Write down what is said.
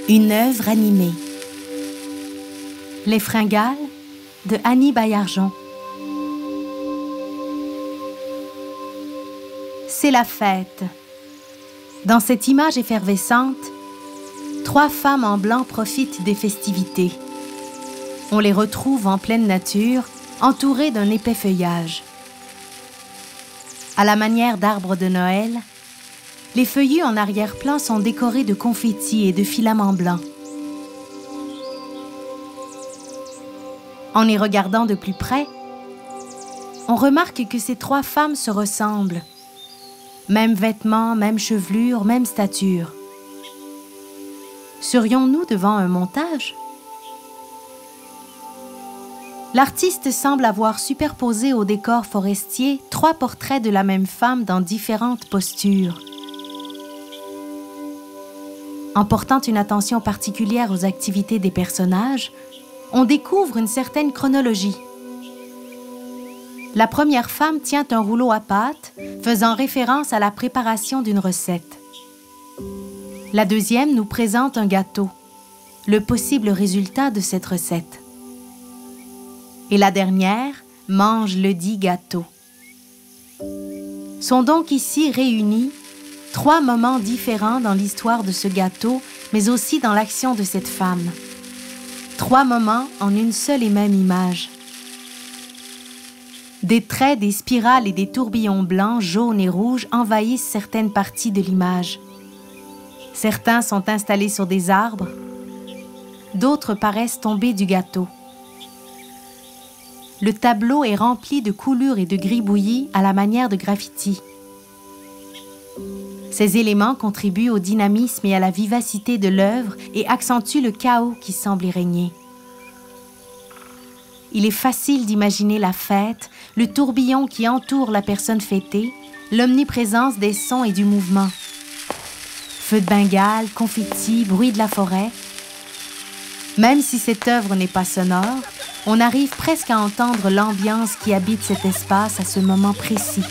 Une œuvre animée. Les Fringales de Annie Baillargeon. C'est la fête. Dans cette image effervescente, 3 femmes en blanc profitent des festivités. On les retrouve en pleine nature, entourées d'un épais feuillage. À la manière d'arbres de Noël, les feuillus en arrière-plan sont décorés de confettis et de filaments blancs. En les regardant de plus près, on remarque que ces 3 femmes se ressemblent. Même vêtements, même chevelure, même stature. Serions-nous devant un montage? L'artiste semble avoir superposé au décor forestier 3 portraits de la même femme dans différentes postures. En portant une attention particulière aux activités des personnages, on découvre une certaine chronologie. La première femme tient un rouleau à pâte, faisant référence à la préparation d'une recette. La deuxième nous présente un gâteau, le possible résultat de cette recette. Et la dernière mange le dit gâteau. Sont donc ici réunis 3 moments différents dans l'histoire de ce gâteau, mais aussi dans l'action de cette femme. 3 moments en une seule et même image. Des traits, des spirales et des tourbillons blancs, jaunes et rouges envahissent certaines parties de l'image. Certains sont installés sur des arbres, d'autres paraissent tomber du gâteau. Le tableau est rempli de coulures et de gribouillis à la manière de graffitis. Ces éléments contribuent au dynamisme et à la vivacité de l'œuvre et accentuent le chaos qui semble y régner. Il est facile d'imaginer la fête, le tourbillon qui entoure la personne fêtée, l'omniprésence des sons et du mouvement. Feux de Bengale, confettis, bruit de la forêt. Même si cette œuvre n'est pas sonore, on arrive presque à entendre l'ambiance qui habite cet espace à ce moment précis.